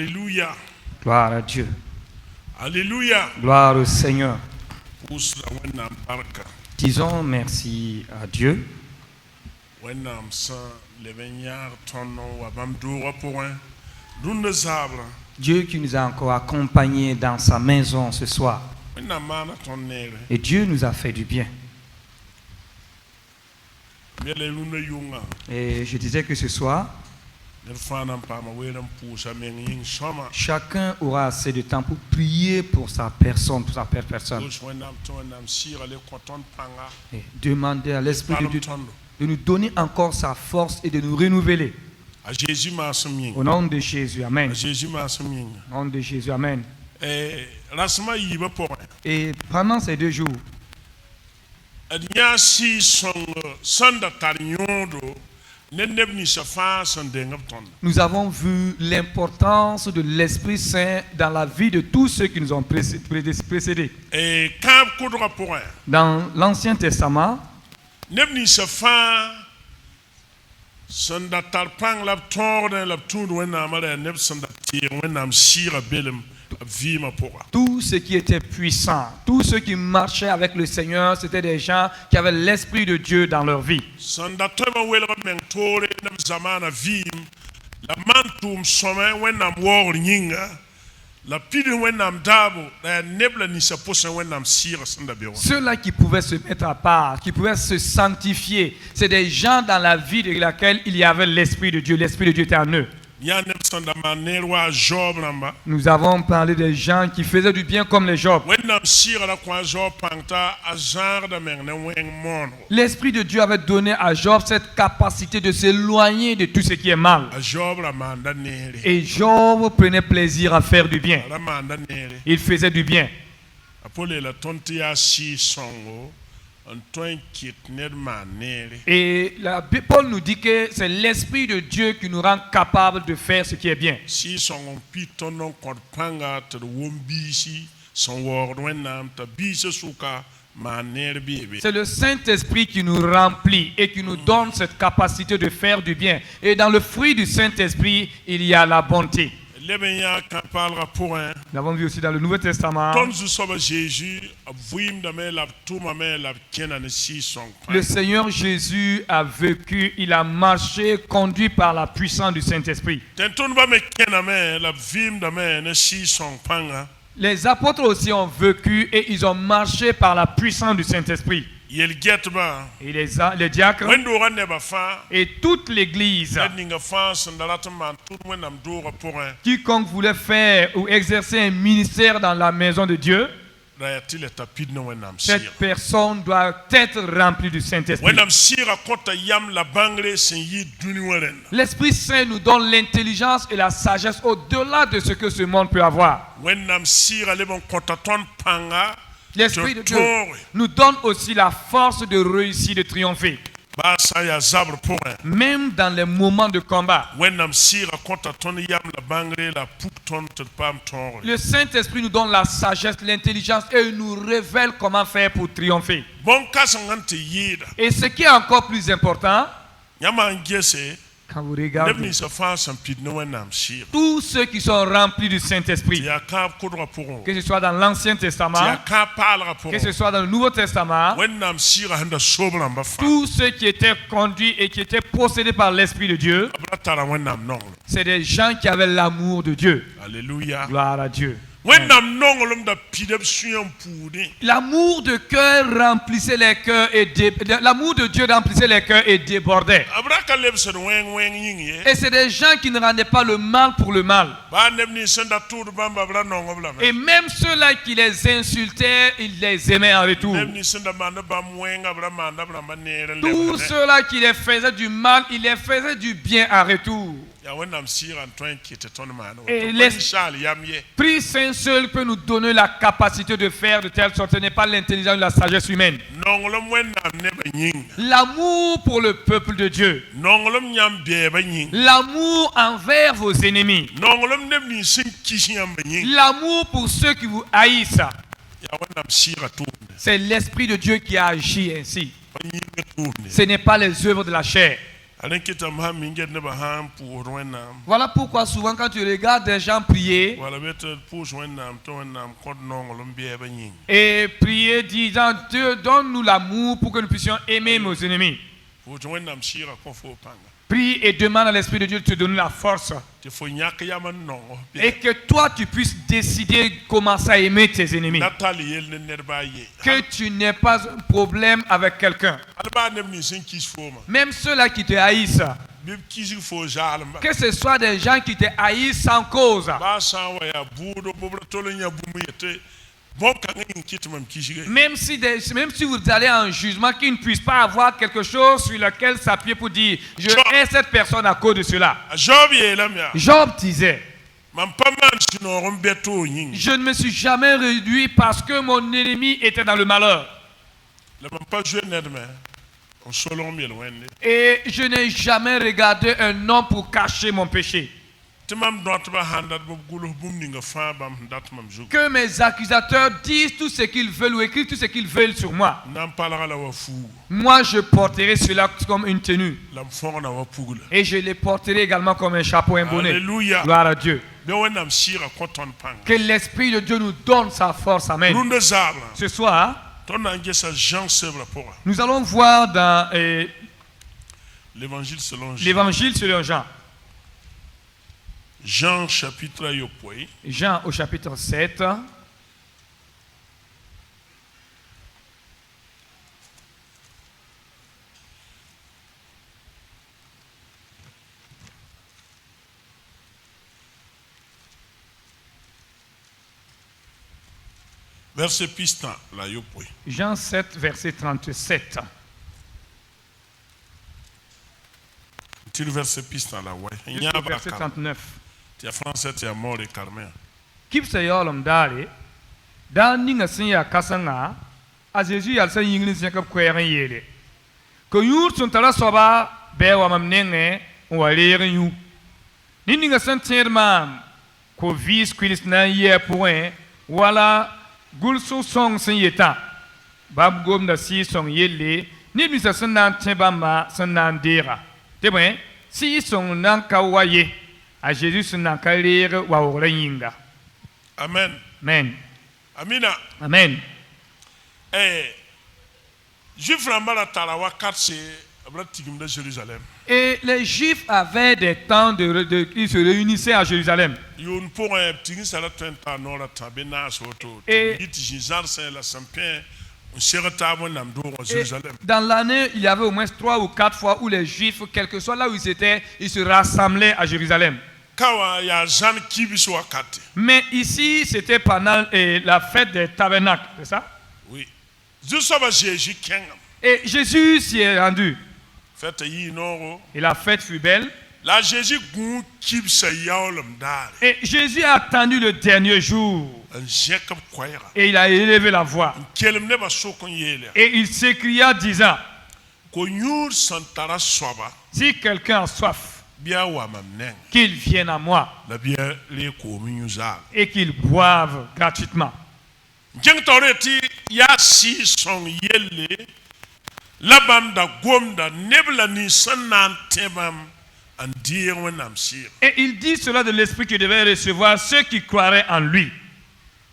Alléluia. Gloire à Dieu. Alléluia. Gloire au Seigneur. Usla wenam barka. Disons merci à Dieu. Wenam sa levenyar tono wabam dura point. Dunde zabre. Dieu qui nous a encore accompagnés dans sa maison ce soir. Wenam mana tonere. Et Dieu nous a fait du bien. Mele luna yunga. Et je disais que ce soir, Nerfanam pama wenam pusa menging shama. chacun aura assez de temps pour prier pour sa personne, pour sa personne. Us wenam tonam sira le koton panga. Et demander à l'Esprit de Dieu Tondo. de nous donner encore sa force et de nous renouveler. A Jésus masuming. Au nom de Jésus, Amen. A Jésus masuming. Au nom de Jésus, Amen. Rasma yiba point. Et pendant ces 2 jours, Adnya si song sanda tarnyodo nenebni safa sandengap ton. nous avons vu l'importance de l'Esprit Saint dans la vie de tous ceux qui nous ont précédés. Et kab kodra point. Dans l'Ancien Testament, Nebni safa sanda tarpang lab torden lab tud wenam ala neb sanda tir wenam sira belem vima pora. tous ceux qui étaient puissants, tous ceux qui marchaient avec le Seigneur, c'était des gens qui avaient l'Esprit de Dieu dans leur vie. Sanda tema welga mentore nam zamana vim la mantum somme wenam wor nyinga la pide wenam dabo la nebla ni saposa wenam sira sanda bewa. Ceux-là qui pouvaient se mettre à part, qui pouvaient se sanctifier, c'est des gens dans la vie de laquelle il y avait l'Esprit de Dieu. L'Esprit de Dieu était en eux. Ya neb sanda manerwa job namba. Nous avons parlé des gens qui faisaient du bien comme les Job. Wenam sira la kwa job pangta azar da mengne weng mono. L'Esprit de Dieu avait donné à Job cette capacité de s'éloigner de tout ce qui est mal. A job la manda nere. Et Job prenait plaisir à faire du bien. La manda nere. Il faisait du bien. Apole la tonti ya si songo Antoine kit ned manere. Et Paul nous dit que c'est l'Esprit de Dieu qui nous rend capables de faire ce qui est bien. Si songo pitonon kod panga ter wombisi son word wenam ta bisa suka manere bibe. C'est le Saint-Esprit qui nous remplit et qui nous donne cette capacité de faire du bien. Et dans le fruit du Saint-Esprit, il y a la bonté. Lebenya kan parlera pour un. Nous l'avons vu aussi dans le Nouveau Testament. Comme je sois Jésus, avouim de me la tout ma mère la kena ne si son. Le Seigneur Jésus a vécu, il a marché, conduit par la puissance du Saint-Esprit. Tenton ba me kena me la vim de me ne si son panga. Les apôtres aussi ont vécu et ils ont marché par la puissance du Saint-Esprit. Yel get ba. Et les diacres Wendo ran ne ba fa. et toute l'église, Ninga fa sandalat man tout wenam dora pour un. quiconque voulait faire ou exercer un ministère dans la maison de Dieu, Da tile tapid no wenam sir. cette personne doit être remplie du Saint-Esprit. Wenam sira kota yam la bangre sen yi duni weren. L'Esprit Saint nous donne l'intelligence et la sagesse au-delà de ce que ce monde peut avoir. Wenam sira le bon kota ton panga. L'Esprit de Dieu nous donne aussi la force de réussir, de triompher. Basa ya zabre pour un. Même dans les moments de combat. Wenam sira kota ton yam la bangre la poup ton te pam ton. Le Saint-Esprit nous donne la sagesse, l'intelligence et il nous révèle comment faire pour triompher. Bon kasangante yida. Et ce qui est encore plus important, Yama ngese. quand vous regardez, Nebni sa fa sampid no wenam sir. tous ceux qui sont remplis du Saint-Esprit, Ya ka kodra pour un. que ce soit dans l'Ancien Ya Testament, ka parlera pour que ce un. soit dans le Nouveau Testament, Wenam sira handa sobra mba fa. tous ceux qui étaient conduits et qui étaient possédés par l'Esprit de Dieu, Abratara wenam non. c'est des gens qui avaient l'amour de Dieu. Alléluia. Gloire à Dieu. Wenam nongolum da pidep suyam poudi. L'amour de cœur remplissait les cœurs et l'amour de Dieu remplissait les cœurs et débordait. Abraka lebse weng weng ying ye. Et c'est des gens qui ne rendaient pas le mal pour le mal. Ba nebni senda tour bamba bra nongobla. Et même ceux-là qui les insultaient, ils les aimaient en retour. Nebni senda manda bam weng abra manda bra manere. Tous ceux-là qui les faisaient du mal, ils les faisaient du bien en retour. Ya wenam sira Antoine qui était ton mano. Et l'Esprit yamye. L'Esprit Saint seul peut nous donner la capacité de faire de telle sorte. Ce n'est pas l'intelligence ou la sagesse humaine. Nongolum wenam neba ying. L'amour pour le peuple de Dieu. Nongolum nyam beba ying. L'amour envers vos ennemis. Nongolum nebni sin kishiyam ying. L'amour pour ceux qui vous haïssent. Ya wenam sira tourne. C'est l'Esprit de Dieu qui agit ainsi. Ce n'est pas les œuvres de la chair. alen kita ma minget ne ba han pour wennam Voilà pourquoi souvent quand tu regardes des gens prier wala bet pour wennam to wennam kod nongolum biye ba nyin et prier disant Dieu donne-nous l'amour pour que nous puissions aimer nos ennemis. pour wennam shira ko fo panga Prie et demande à l'Esprit de Dieu de te donner la force. te fo nyak yaman nongo Et que toi tu puisses décider commencer à aimer tes ennemis. natali yel ne nerba ye Que tu n'aies pas un problème avec quelqu'un. alba nem ni sin kis fo ma Même ceux-là qui te haïssent. bib kisi fo jalma Que ce soit des gens qui te haïssent sans cause. ba san wa ya budo bobra tolo nya bumu yete bon kan ngi kitmam kisi Même si vous allez en jugement, qu'ils ne puissent pas avoir quelque chose sur lequel s'appuyer pour dire je hais cette personne à cause de cela. job yelam ya Job disait, man paman sinorum beto nyin je ne me suis jamais réduit parce que mon ennemi était dans le malheur. le man pas jouer nedme on solom yel wende Et je n'ai jamais regardé un homme pour cacher mon péché. timam dot ba handat bob gulu bum ni nga fa bam dat mam juk Que mes accusateurs disent tout ce qu'ils veulent ou écrivent tout ce qu'ils veulent sur moi. nam pala la wa fu Moi, je porterai cela comme une tenue. lam fona wa pugula Et je les porterai également comme un chapeau, un bonnet. Alléluia. Gloire à Dieu. be wonam shira koton pang Que l'Esprit de Dieu nous donne sa force. Amen. runde zabla Ce soir, ton angesa Jean sebra pour nous allons voir dans l'évangile selon Jean l'Évangile selon Jean. Jean chapitre yopoi Jean au chapitre 7. verset pistan la yopoi Jean 7, verset 37. til verset pistan la way nya Jusqu'au ba verset kar 39. ti français ti amore carmen Kipsa yolom dare. Dan ninga sinya kasanga. A Jésus yal sa yingli sinya kap kweren yele. Ko yur sun tala soba be wa mamnenge wa lere yu. Ni ninga san tierma ko vis kwilis na ye point wala gulso song sin yeta. Bab gom da si song yele ni bisa san nan tebamba san nan dera. Te bon si song nan ka waye. A Jésus sun nan ka lere wa wala yinga. amen Amen. amina Amen. juif rambala tala wa katse abra tigim de Jérusalem Et les Juifs avaient des temps ils se réunissaient à Jérusalem. yon pour un tigin sala tenta nora tabena soto Et- dit jizar c'est la sampien on sera tabo nam do Et Jérusalem dans l'année, il y avait au moins 3 ou 4 fois où les Juifs, quel que soit là où ils étaient, ils se rassemblaient à Jérusalem. kawa ya jan kibis wakati Mais ici, c'était pendant la fête des tabernacles, c'est ça? oui jusaba Jésus kengam Et Jésus s'y est rendu. fete yi noro Et la fête fut belle. la Jésus gun kibsa yaolam dar Et Jésus a attendu le dernier jour. un jekab koyra Et il a élevé la voix. kelem ne ba sokon yele Et il s'écria disant, ko nyur santara soba si quelqu'un a soif, bia wa mamnen qu'il vienne à moi la bia le ko minyuza et qu'il boive gratuitement. jeng toreti ya si son yele labam da gomda nebla ni sanan tebam an dire wenam sir Et il dit cela de l'Esprit qui devait recevoir ceux qui croiraient en lui.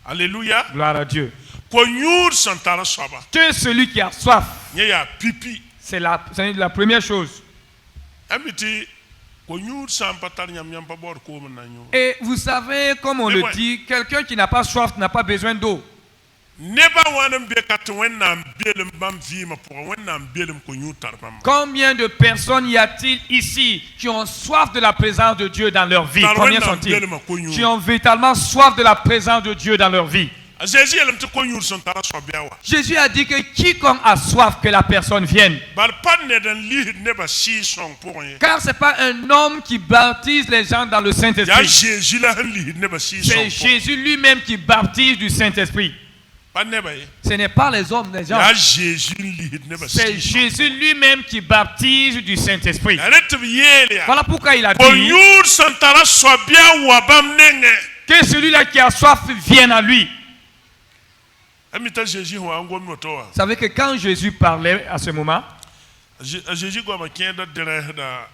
alléluia Gloire à Dieu. ko nyur santara soba Que celui qui a soif, nye ya pipi c'est la première chose. amiti ko nyur sampatar nyam nyam pa bor ko na nyur Et vous savez, comme on Mais le ouais. dit, quelqu'un qui n'a pas soif n'a pas besoin d'eau. neba wanam be kat wenam belem bam vima pour wenam belem ko nyur tarbam Combien de personnes y a-t-il ici qui ont soif de la présence de Dieu dans leur vie? Dans Combien le sont-ils? Qui ont véritablement soif de la présence de Dieu dans leur vie. Jésus elam te ko nyur santara soba wa Jésus a dit que quiconque a soif, que la personne vienne. bar pan ne dan li neba si son pour ye Car ce n'est pas un homme qui baptise les gens dans le ya Saint-Esprit. Jésus la li neba si son C'est Jésus lui-même qui baptise du Saint-Esprit. pas neba ye Ce n'est pas les hommes, les gens. ya Jésus li neba C'est si Jésus lui-même qui baptise du Saint-Esprit. arrête yele ya Voilà pourquoi il a ko dit nyur santara soba wa bam nenge que celui-là qui a soif vienne à lui. amita Jésus wa ngom no to wa Vous savez que quand Jésus parlait à ce moment, Jésus go ma kenda dere da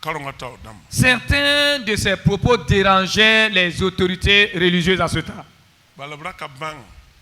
karongata odam. Certains de ses propos dérangeaient les autorités religieuses à ce temps, Balabra ka bang.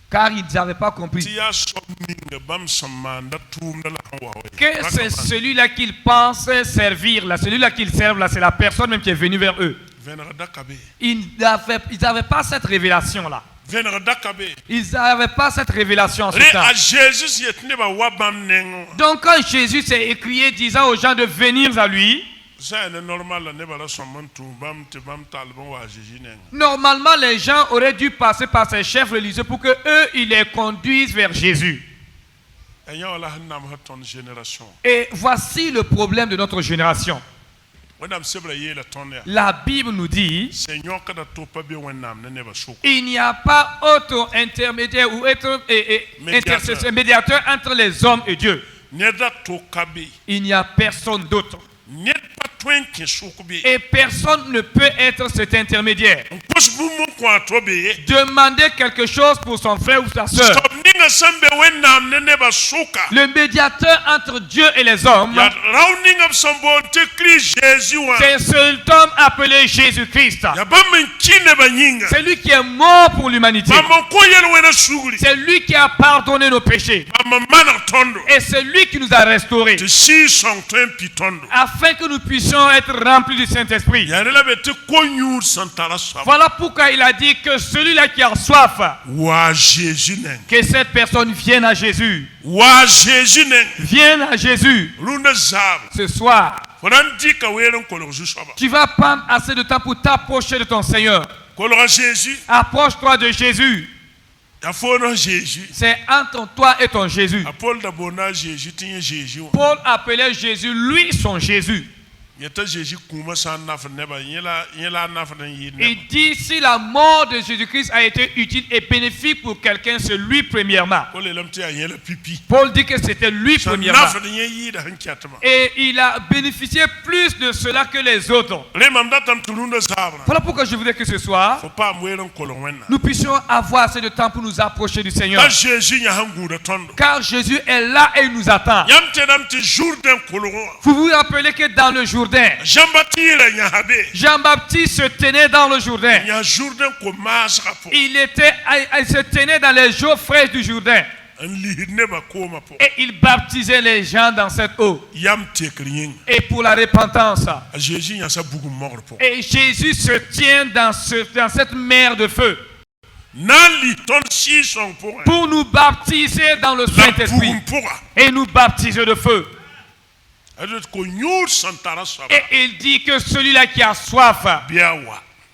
car ils n'avaient pas compris Tia somning bam samanda tum da la wa. que c'est celui-là qu'ils pensent servir, là, celui-là qu'ils servent, là, c'est la personne même qui est venue vers eux. Venera kabe. Ils n'avaient pas cette révélation-là. Venera kabe. Ils n'avaient pas cette révélation en ce Re temps. a Jésus yetne ba wa bam nengo. Donc quand Jésus s'est écrié disant aux gens de venir à lui, Ça est normal ne ba la somman tum bam te bam talbon wa Jésus nengo. normalement les gens auraient dû passer par ces chefs religieux pour que eux ils les conduisent vers Jésus. Ayant la hanam haton génération. Et voici le problème de notre génération. Wenam sebra ye la tonne. La Bible nous dit Seigneur kada to pa be wenam ne ba soko. il n'y a pas autre intermédiaire ou autre intercesseur, médiateur entre les hommes et Dieu. Neda to kabe. Il n'y a personne d'autre. Net pa twenke soko be. Et personne ne peut être cet intermédiaire. Pos bu mo kwa to be. Demander quelque chose pour son frère ou sa soeur. Stop ninga sambe wenam ne ba soka. Le médiateur entre Dieu et les hommes, Ya rounding up somebody te Christ Jésus wa. c'est cet homme appelé Jésus-Christ. Ya ba men kine ba nyinga. C'est lui qui est mort pour l'humanité. Ba mon ko yel wena suguri. C'est lui qui a pardonné nos péchés. Ba man mana tondo. Et c'est lui qui nous a restaurés. Te si son tempi tondo. Afin que nous puissions être remplis du Saint-Esprit. Ya rela be te konyu santara sa. Voilà pourquoi il a dit que celui-là qui a soif, Wa Jésus nen. que cette personne vienne à Jésus. Wa Jésus nen. Vienne à Jésus. Runda zab. Ce soir, Fonan di ka welen kolo jusaba. tu vas prendre assez de temps pour t'approcher de ton Seigneur. Kolo Jésus. Approche-toi de Jésus. Ya fono Jésus. C'est entre toi et ton Jésus. Paul da bona Jésus tinye Jésus. Paul appelait Jésus, lui, son Jésus. Yeta Jésus kuma san naf neba yela naf den yi neba. Il dit, si la mort de Jésus-Christ a été utile et bénéfique pour quelqu'un, c'est lui premièrement. Paul elam te yela pipi. Paul dit que c'était lui San premièrement. naf den yi da hankiatama. Et il a bénéficié plus de cela que les autres. Le mam da tam tulunda zabra. Voilà pourquoi je voudrais que ce soir, Faut pas mwelen kolo wenna. nous puissions avoir assez de temps pour nous approcher du Seigneur. Ta Jésus nya hangu da tondo. Car Jésus est là et il nous attend. Yam te dam te Jourdain kolo. Vous vous rappelez que dans le Jourdain, Jean-Baptiste nya habe. Jean-Baptiste se tenait dans le Jourdain. Nya Jourdain ko mas rapo. Il se tenait dans les eaux fraîches du Jourdain. An li neba koma po. Et il baptisait les gens dans cette eau. Yam te kriyin. Et pour la repentance. Jésus nya sa bugu mort po. Et Jésus se tient dans cette mer de feu. Nan li ton si son Pour nous baptiser dans le Saint-Esprit. Et nous baptiser de feu. Et il dit que celui-là qui a soif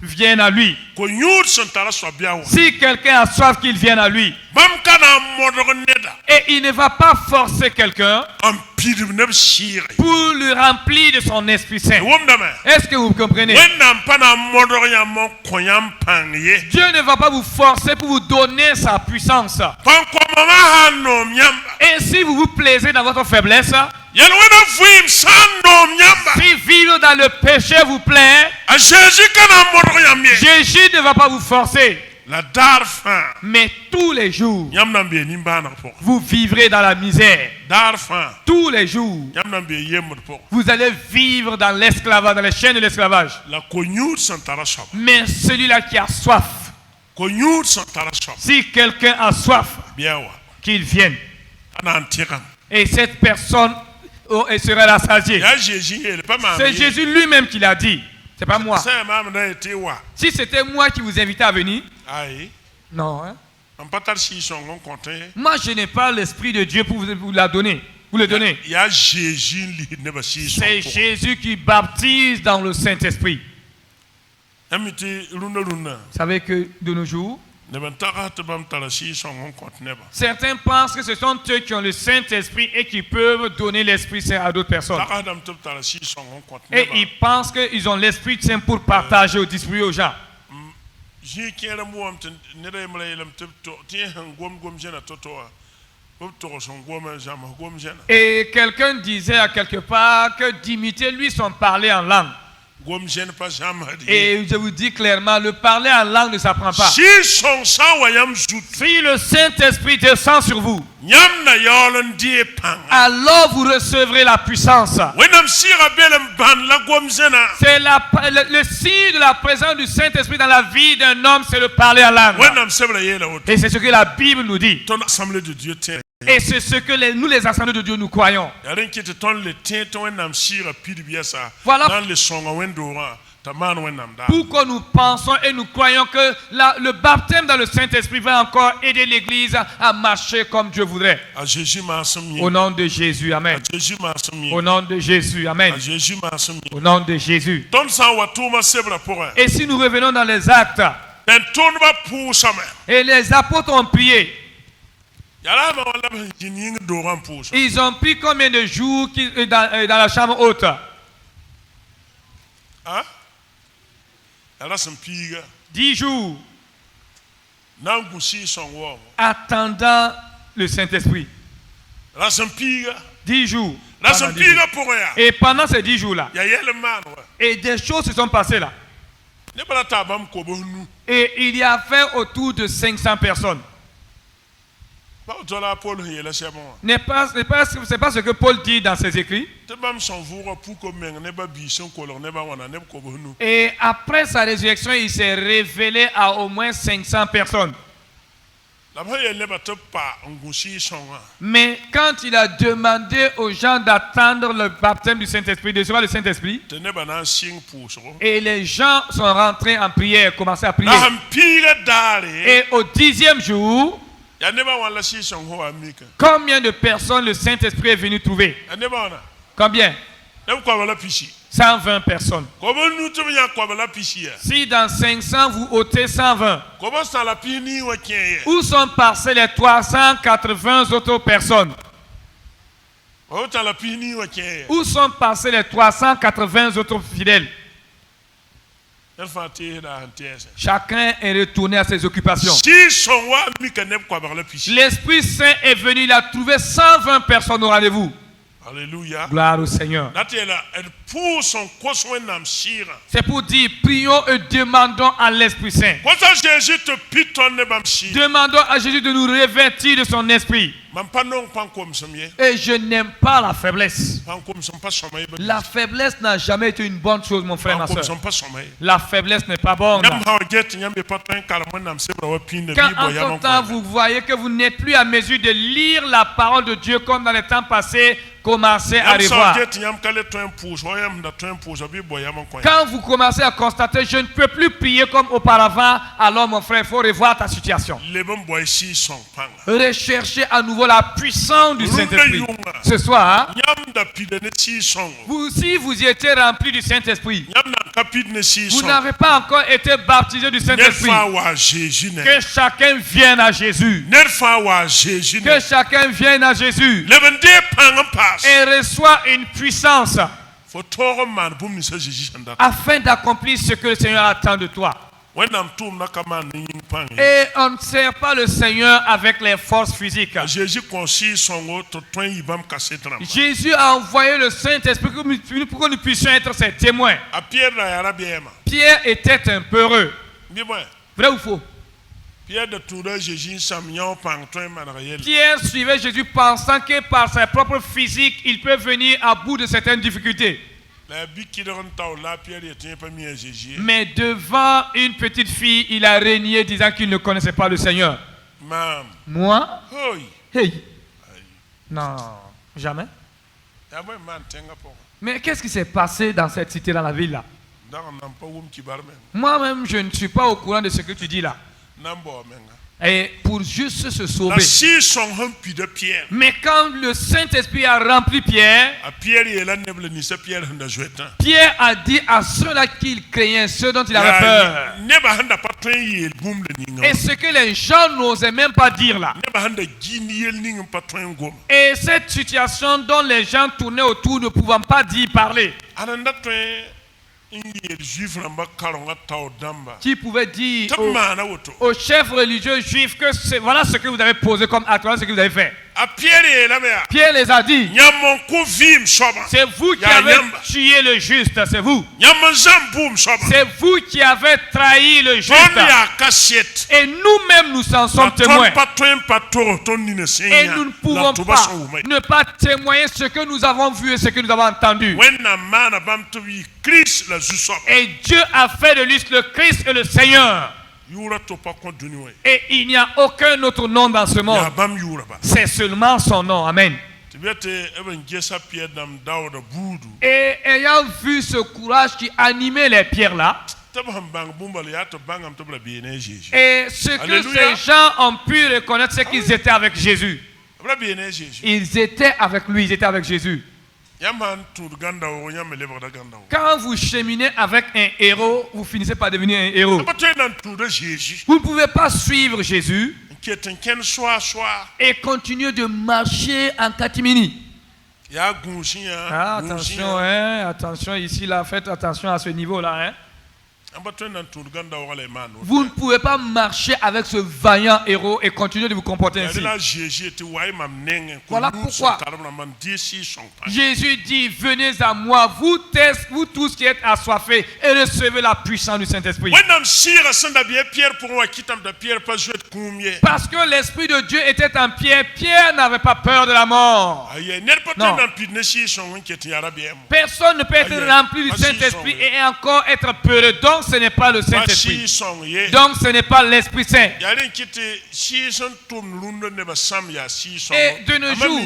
vienne à lui. Si quelqu'un a soif, qu'il vienne à lui. Et il ne va pas forcer quelqu'un pour le remplir de son Esprit Saint. Est-ce que vous comprenez? Dieu ne va pas vous forcer pour vous donner sa puissance. Et si vous vous plaisez dans votre faiblesse, si vivre dans le péché vous plaît, Jésus ne va pas vous forcer. Mais tous les jours, vous vivrez dans la misère. Tous les jours, vous allez vivre dans l'esclavage, dans les chaînes de l'esclavage. Mais celui-là qui a soif, si quelqu'un a soif, qu'il vienne. Et cette personne sera rassasiée. C'est Jésus lui-même qui l'a dit. C'est pas moi. Si c'était moi qui vous invitais à venir, non. Hein? Moi, je n'ai pas l'Esprit de Dieu pour vous la donner. Vous le donner. C'est Jésus qui baptise dans le Saint-Esprit. Vous savez que de nos jours, certains pensent que ce sont eux qui ont le Saint-Esprit et qui peuvent donner l'Esprit Saint à d'autres personnes. Et ils pensent qu'ils ont l'Esprit Saint pour partager ou distribuer aux gens. Et quelqu'un disait à quelque part que d'imiter lui son parler en langue. gom jen pa jamadi Et je vous dis clairement, le parler en langue ne s'apprend pas. si son sa wayam zut Si le Saint-Esprit descend sur vous, nyam na yolon die pang alors vous recevrez la puissance. wenam sira belem ban la gom zena C'est le signe de la présence du Saint-Esprit dans la vie d'un homme, c'est le parler en langue. wenam sebra yela wot Et c'est ce que la Bible nous dit. ton assemblée de Dieu tient Et c'est ce que nous, les assemblées de Dieu, nous croyons. yarin kiti ton le tient ton wenam sira pidbiasa Voilà. dans le songa wendora taman wenam da Pourquoi nous pensons et nous croyons que le baptême dans le Saint-Esprit va encore aider l'Église à marcher comme Dieu voudrait. a Jésus ma sammi Au nom de Jésus, a Amen. Jésus ma sammi Au nom de Jésus, Amen. a Jésus ma sammi Au nom de Jésus. ton sa watuma sebra pour Et si nous revenons dans les actes, den ton ba pour sama et les apôtres ont prié, yala ma wala jining doran pour ils ont pris combien de jours dans la chambre haute? ah yala sam piga 10 jours, nangu si son wo attendant le Saint-Esprit. la sam piga 10 jours. la Pendant sam 10 jours. piga pour ya Et pendant ces 10 jours-là, ya yele man wa et des choses se sont passées là. ne bala tabam ko bonu Et il y avait autour de 500 personnes. ba dola Paul yele c'est bon C'est pas ce que Paul dit dans ses écrits. te bam son voura pour ko meng ne ba bi son ko ne ba wana ne ko bonu Et après sa résurrection, il s'est révélé à au moins 500 personnes. la ba yele ba te pa ngusi son wa Mais quand il a demandé aux gens d'attendre le baptême du Saint-Esprit, de recevoir le Saint-Esprit, te ne ba na sing pour so et les gens sont rentrés en prière, commencé à prier. la ham piga dare Et au 10e jour, ya ne ba wala si son ho amika combien de personnes le Saint-Esprit est venu trouver? ya ne ba wana Combien? ne ko wala pichi 120 personnes. ko bonu te ya ko wala pichi ya Si dans 500, vous ôtez 120, ko ba sa la pini wa kien où sont passées les 380 autres personnes? o ta la pini wa kien Où sont passés les 380 autres fidèles? el fati da antese Chacun est retourné à ses occupations. si son wa mi ka ne ko wala pichi L'Esprit Saint est venu, il a trouvé 120 personnes au rendez-vous. alléluia Gloire au Seigneur. natela el pour son koso nam sira C'est pour dire, prions et demandons à l'Esprit Saint. ko sa Jésus te piton ne bam si Demandons à Jésus de nous revêtir de son esprit. man pa non pan kom somye Et je n'aime pas la faiblesse. pan kom som pas somay ba La faiblesse n'a jamais été une bonne chose, mon frère, pan ma kom soeur. som pas somay La faiblesse n'est pas bonne. nyam ha get nyam be patun kala mon nam sebra wa pin de Quand bi en boya tout mon temps vous voyez que vous n'êtes plus à mesure de lire la parole de Dieu comme dans les temps passés, commencez à nyam sa revoir. get nyam kale ton pouce wa yam da ton pouce bi boya mon coin Quand vous commencez à constater, je ne peux plus prier comme auparavant, alors mon frère, il faut revoir ta situation. le bon boy si son pan Recherchez à nouveau la puissance du Saint-Esprit. Ce soir, nyam da pide ne si son si vous y étiez rempli du Saint-Esprit, nyam na kapide ne si vous son n'avez pas encore été baptisé du Saint-Esprit. nerfa wa Jésus ne Que chacun vienne à Jésus. nerfa wa Jésus ne Que chacun vienne à Jésus le ben de pan passe et reçoit une puissance faut toro man bum ni sa Jésus sanda afin d'accomplir ce que le Seigneur attend de toi. wenam tum na kama ni pan Et on ne sert pas le Seigneur avec les forces physiques. Jésus consi son autre ton ibam kasetram Jésus a envoyé le Saint-Esprit pour que nous puissions être ses témoins. a Pierre na yarabiema Pierre était un peureux. bi bon Vrai ou faux? Pierre de Toura Jésus samyon pan ton man réel Pierre suivait Jésus pensant que par sa propre physique, il peut venir à bout de certaines difficultés. la bi ki de taw la Pierre était pas mis à Jésus Mais devant une petite fille, il a régné disant qu'il ne connaissait pas le Seigneur. mam Moi? hoy Hey! Non, jamais. ya boy man tenga po Mais qu'est-ce qui s'est passé dans cette cité, dans la ville là? dans nam pa wum ki barmen Moi-même, je ne suis pas au courant de ce que tu dis là. nambo menga Et pour juste se la sauver. si son humpi de Pierre Mais quand le Saint-Esprit a rempli Pierre, a Pierre il a neble ni sa Pierre handa jouetan Pierre a dit à ceux-là qu'il craignait, ceux dont il avait peur. neba handa pa ton yel boum le ninga Et ce que les gens n'osaient même pas dire là. neba handa gini yel ninga pa ton gom Et cette situation dont les gens tournaient autour ne pouvant pas dire parler. ananda ton yel juif namba karonga taw damba Qui pouvait dire tamana woto aux chefs religieux juifs que voilà ce que vous avez posé comme acte, voilà ce que vous avez fait. a Pierre la mea Pierre les a dit, nyamon ko vim soba c'est vous qui Ya avez yamba. tué le juste, c'est vous. nyamon zamboum soba C'est vous qui avez trahi le ton juste. ya cassette Et nous-mêmes, nous en sommes ton témoins. patoro ton ni ne Et senya nous ne pouvons pas ne pas témoigner ce que nous avons vu et ce que nous avons entendu. when na mana bam to bi Christ la zu soba Et Dieu a fait de lui le Christ et le Seigneur. yura to pa ko duniwe Et il n'y a aucun autre nom dans ce ya monde. bam yura ba C'est seulement son nom. Amen. tibete eben gesa Pierre dam dawda budu Et ayant vu ce courage qui animait les pierres là, tabam bang bumbal ya to bangam to bla biene Jésus et ce que Alléluia. ces gens ont pu reconnaître, c'est qu'ils étaient avec Jésus. bla biene Jésus Ils étaient avec lui, ils étaient avec Jésus. yaman tu ganda o nyame le bagda ganda o Quand vous cheminez avec un héros, vous finissez par devenir un héros. ba to nan tu de Jésus Vous ne pouvez pas suivre Jésus qui est un ken soir et continuer de marcher en catimini. ya gunsiya Ah, attention, hein, attention ici, là, faites attention à ce niveau-là. Hein. ba to nan tu ganda o le man Vous ne pouvez pas marcher avec ce vaillant héros et continuer de vous comporter ainsi. la Jésus était wai mam nenge Voilà pourquoi man disi son pa Jésus dit, venez à moi, vous tous qui êtes assoiffés, et recevez la puissance du Saint-Esprit. wenam sira sanda bien Pierre pour wa kitam da Pierre pas jouer combien Parce que l'Esprit de Dieu était en Pierre, Pierre n'avait pas peur de la mort. aye ner pas Non. nan pidne si son qui était yara bien Personne ne peut être Aïe. rempli du Ah, si, Saint-Esprit son, et encore être peureux. Donc ce n'est pas le si Saint-Esprit. son ye Donc ce n'est pas l'Esprit Saint. yaren kite si son tum lundo ne ba sam ya si son Et de nos jours,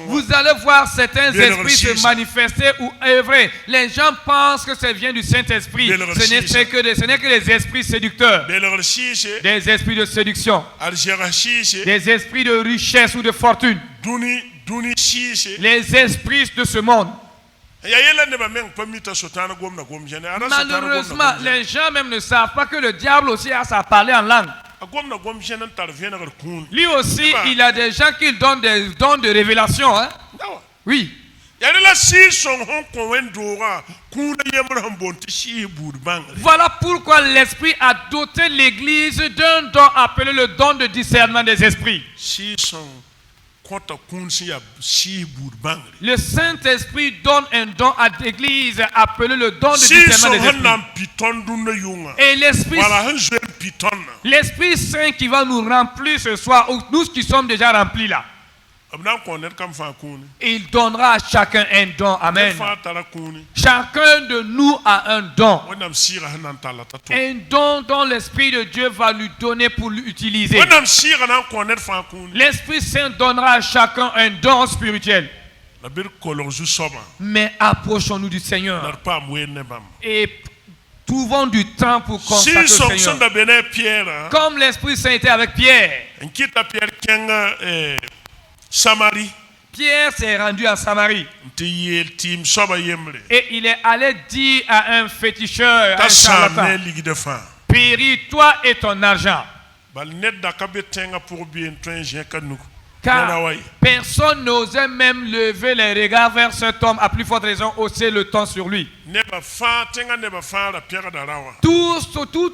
vous allez voir certains Bien esprits se reçu. manifester ou œuvrer. Les gens pensent que ça vient du Saint-Esprit. Bien Ce n'est reçu. ce n'est que des esprits séducteurs, belor si se des esprits de séduction, aljera si se des esprits de richesse ou de fortune, duni si se les esprits de ce monde. ya yela ne ba men pamita sotana gomna gomjene ara sotana Malheureusement, les gens même ne savent pas que le diable aussi a sa parler en langue. gomna gomjene tar viena gar kun Lui aussi, il a des gens qui donnent des dons de révélation. Hein? dawa Oui. yare la si son hon ko wen dora kuna yemra bonti si bud bang Voilà pourquoi l'Esprit a doté l'Église d'un don appelé le don de discernement des esprits. si son kota kun si bud bang Le Saint-Esprit donne un don à l'Église appelé le don de si son discernement des esprits. hanam piton dunna yunga Et l'Esprit, voilà han jen piton l'Esprit Saint qui va nous remplir ce soir, ou nous qui sommes déjà remplis là, abna ko net kam fa kun il donnera à chacun un don. Amen. fa tara kun Chacun de nous a un don. wonam sira hanan talata to Un don dont l'Esprit de Dieu va lui donner pour l'utiliser. wonam sira nan ko net fa kun L'Esprit Saint donnera à chacun un don spirituel. la bir kolor ju soba Mais approchons-nous du Seigneur nar pa mwene bam et trouvons du temps pour si consacrer son au Seigneur. son da bene Pierre Comme l'Esprit Saint était avec Pierre, nkita Pierre kenga Samarie Pierre s'est rendu à Samarie nti yel tim soba yemre et il est allé dire à un féticheur, à ta un samne charlatan, ligi de fa péris toi et ton argent. bal net da ka betenga pour bien train je kanu Car personne n'osait même lever les regards vers cet homme, à plus forte raison, hausser le ton sur lui. ne ba fa tenga ne ba fa la Pierre da rawa Tout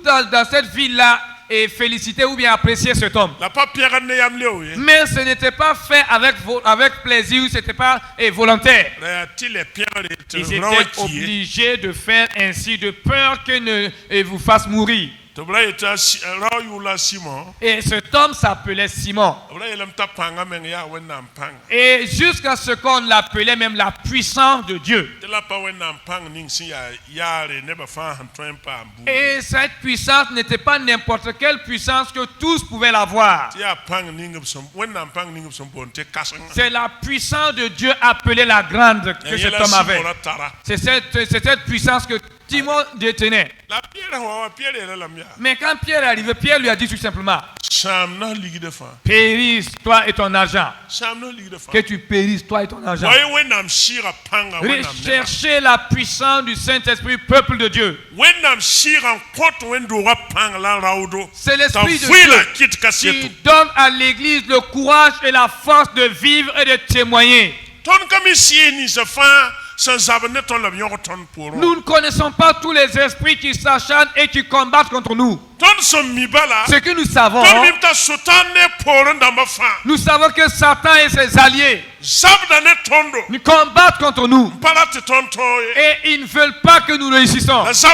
dans cette ville-là est félicité ou bien apprécié cet homme. la pa Pierre ne yam leo ye Mais ce n'était pas fait avec plaisir, ce n'était pas volontaire. la ti le Pierre Ils te rawa étaient ki obligés de faire ainsi de peur qu'il ne vous fasse mourir. to bla eta rawa la Simon Et cet homme s'appelait Simon. bla yelam ta panga men ya wenam pang Et jusqu'à ce qu'on l'appelait même la puissance de Dieu. de la pa wenam pang ning si ya yare ne ba fa han train pa bu Et cette puissance n'était pas n'importe quelle puissance que tous pouvaient l'avoir. ti ya pang ning som wenam pang ning som bonte kasanga C'est la puissance de Dieu appelée la grande que cet homme avait. C'est cette puissance que Simon détenait. la Pierre wa Pierre era la mia Mais quand Pierre est arrivé, Pierre lui a dit tout simplement, samna ligi de fa périsse toi et ton argent. samna ligi de fa Que tu périsses toi et ton argent. Wai wenam sira panga wenam Recherchez la puissance du Saint-Esprit, peuple de Dieu. wenam sira kot wendo wa panga la raudo C'est l'Esprit de fuila Dieu kit kasetu qui donne à l'Église le courage et la force de vivre et de témoigner. ton kami sieni sa fa sans zabne ton la yon ton pour Nous ne connaissons pas tous les esprits qui s'acharnent et qui combattent contre nous. Ce que nous savons, nous savons que Satan et ses alliés nous combattent contre nous et ils ne veulent pas que nous réussissons. Et ce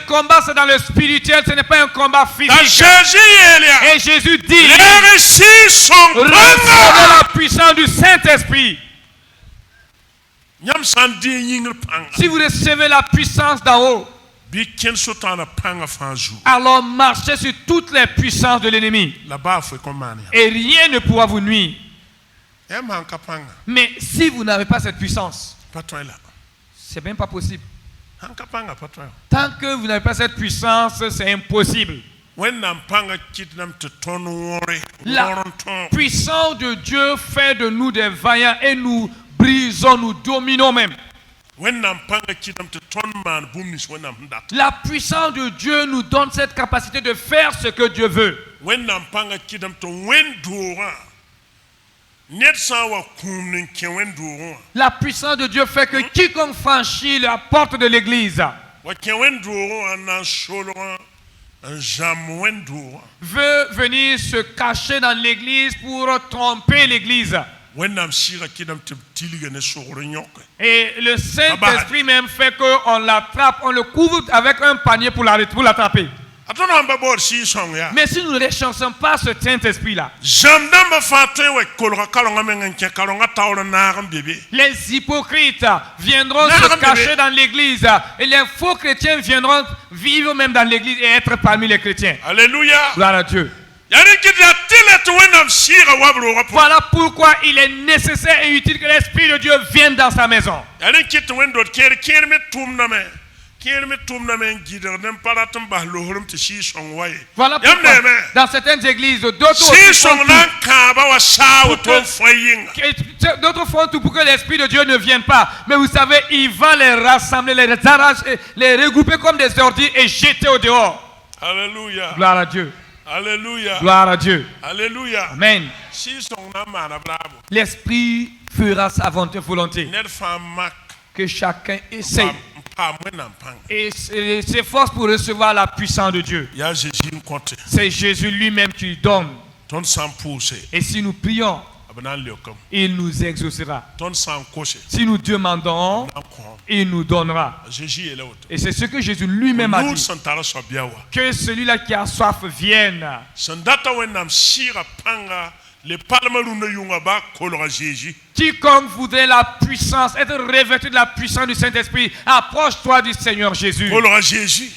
combat, c'est dans le spirituel, ce n'est pas un combat physique. Et Jésus dit, recevez la puissance du Saint-Esprit. Si vous recevez la puissance d'en haut, alors marchez sur toutes les puissances de l'ennemi. Et rien ne pourra vous nuire. Mais si vous n'avez pas cette puissance, c'est même pas possible. Tant que vous n'avez pas cette puissance, c'est impossible. La puissance de Dieu fait de nous des vaillants et nous brisons, nous dominons même. La puissance de Dieu nous donne cette capacité de faire ce que Dieu veut. La puissance de Dieu fait que quiconque franchit la porte de l'église veut venir se cacher dans l'église pour tromper l'église. Et le Saint-Esprit même fait qu'on l'attrape, on le couvre avec un panier pour l'attraper. Mais si nous ne recherchons pas ce Saint-Esprit-là, les hypocrites viendront se cacher dans l'église et les faux chrétiens viendront vivre même dans l'église et être parmi les chrétiens. Alléluia. Gloire à Dieu. Voilà pourquoi il est nécessaire et utile que l'Esprit de Dieu vienne dans sa maison. Voilà pourquoi dans certaines églises, d'autres font tout pour que l'Esprit de Dieu ne vienne pas. Mais vous savez, il va les rassembler, les arracher, les regrouper comme des ordures et jeter au dehors. Alléluia. Gloire à Dieu. Alléluia. Gloire à Dieu. Alléluia. Amen. L'Esprit fera sa volonté. Que chacun essaye et s'efforce pour recevoir la puissance de Dieu. C'est Jésus lui-même qui donne. Et si nous prions, il nous exaucera. Si nous demandons, il nous donnera. Et c'est ce que Jésus lui-même a dit. Que celui-là qui a soif vienne. Quiconque voudrait la puissance, être revêtu de la puissance du Saint-Esprit, approche-toi du Seigneur Jésus.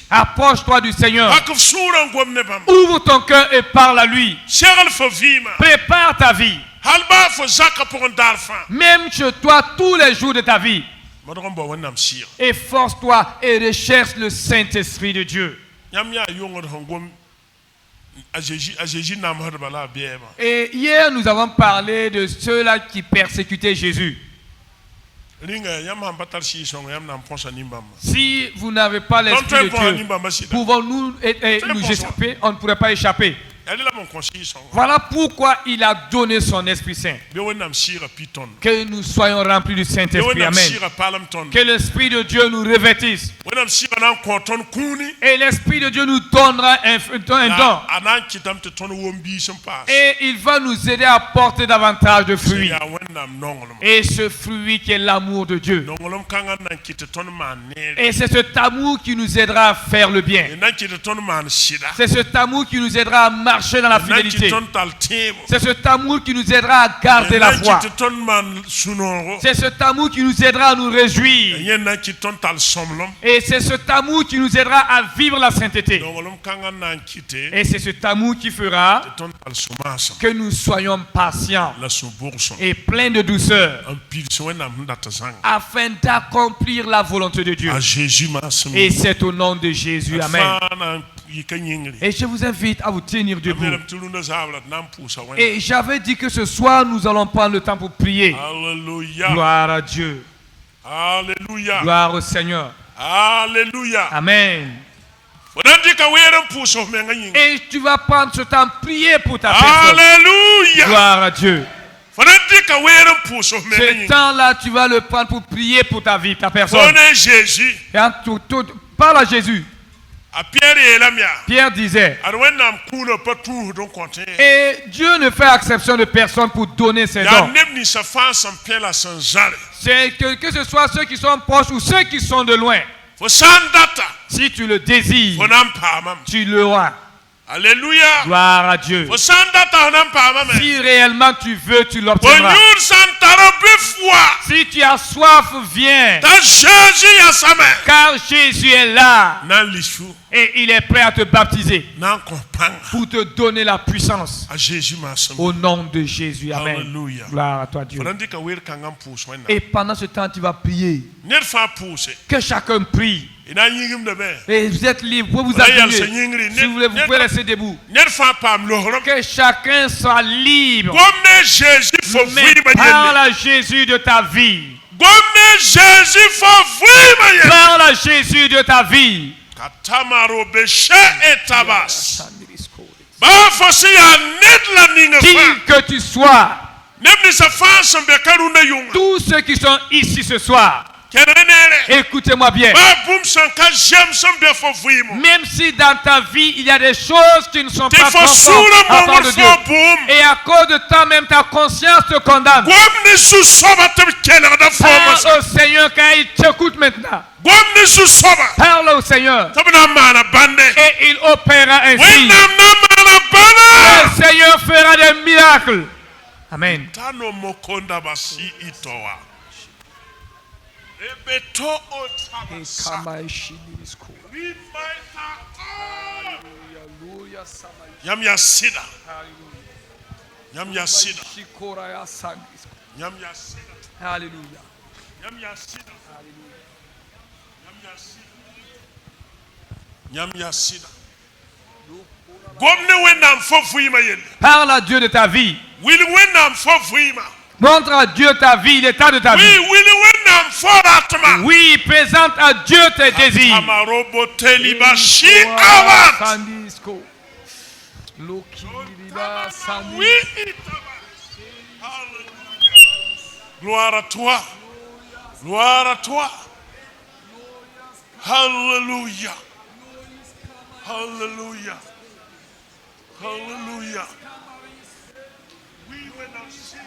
Approche-toi du Seigneur. Ouvre ton cœur et parle à lui. Prépare ta vie. Même chez toi tous les jours de ta vie. Efforce-toi et recherche le Saint-Esprit de Dieu. Et hier nous avons parlé de ceux-là qui persécutaient Jésus. Si vous n'avez pas l'Esprit de Dieu, pouvons-nous nous échapper? On ne pourrait pas échapper. Voilà pourquoi il a donné son Esprit Saint. Que nous soyons remplis du Saint-Esprit. Amen. Que l'Esprit de Dieu nous revêtisse. Et l'Esprit de Dieu nous donnera un don. Et il va nous aider à porter davantage de fruits. Et ce fruit qui est l'amour de Dieu. Et c'est cet amour qui nous aidera à faire le bien. C'est cet amour qui nous aidera à marcher dans la fidélité. C'est cet amour qui nous aidera à garder la foi. C'est cet amour qui nous aidera à nous réjouir. Et c'est cet amour qui nous aidera à vivre la sainteté. Et c'est cet amour qui fera que nous soyons patients et pleins de douceur afin d'accomplir la volonté de Dieu. Et c'est au nom de Jésus. Amen. Et je vous invite à vous tenir debout. Et j'avais dit que ce soir nous allons prendre le temps pour prier. Alléluia. Gloire à Dieu. Alléluia. Gloire au Seigneur. Alléluia. Amen. Et tu vas prendre ce temps prier pour ta personne. Alléluia. Gloire à Dieu. Ce temps-là, tu vas le prendre pour prier pour ta vie, ta personne. Jésus. Parle à Jésus. Pierre disait, And when I'm cool up to don't contain. et Dieu ne fait exception de personne pour donner ses Ya dons. nebni sa fa some pela san jare. C'est que ce soit ceux qui sont proches ou ceux qui sont de loin. For san data. Si tu le désires, For nam pa mam. tu l'auras. Alléluia. Gloire à Dieu. For san data nam pa mam. Si réellement tu veux, tu For l'obtiendras. you san tarabe foi. Si tu as soif, viens. Ta Jésus ya sama. Car Jésus est là Nan lishu. et il est prêt à te baptiser Nan kompanga. pour te donner la puissance. A Jésus ma sama. Au nom de Jésus. Amen. Alléluia. Gloire à toi, Dieu. For ndika wer kangam pousse wen. Et pendant ce temps, tu vas prier. Net fa pousse. Que chacun prie. Ina yingim de be. Et vous êtes libre, vous pouvez vous Ayal appuyer. se nyingri. Si vous voulez, vous pouvez rester debout. Net fa pam lohrom. Que chacun soit libre. Comme Jésus faut Mais vivre parle à Jésus de ta vie. Comme Jésus faut vivre. Parle à Jésus de ta vie. Katamaro beshe etabas. Ba fosi ya net la ninga Qui fa. que tu sois, Nebni sa fa sambe karunda yunga. tous ceux qui sont ici ce soir, Kenenere. écoutez-moi bien. Ba boum sanka jem sambe faut vivre. Même si dans ta vie, il y a des choses qui ne sont Te pas faut conformes sura à la parole mongo de Dieu. fo boum. Et à cause de toi même, ta conscience te condamne. Comme ni su soba te kela da fo mas. Parle au Seigneur car il t'écoute maintenant. Comme ni su soba. Parle au Seigneur Tabna mana bande. et il opérera ainsi. When nam na mana bana. Le Seigneur fera des miracles. Amen. Tano mokonda basi itoa. Ebeto otabasa. Yam ya sida. Yam ya sida. Yam ya sida. Hallelujah. Yam ya sida. Yam ya sida. Yam ya sida. Gomne wenam fo fuima yel. Parle à Dieu de ta vie. Will wenam fo fuima. Montre à Dieu ta vie, l'état de ta Oui, vie. will wenam fo ratma. Oui, présente à Dieu tes désirs. Amarobo teliba shi awat. Oui. Gloire à toi. Gloire à toi. Hallelujah. Hallelujah. Hallelujah. We will not see.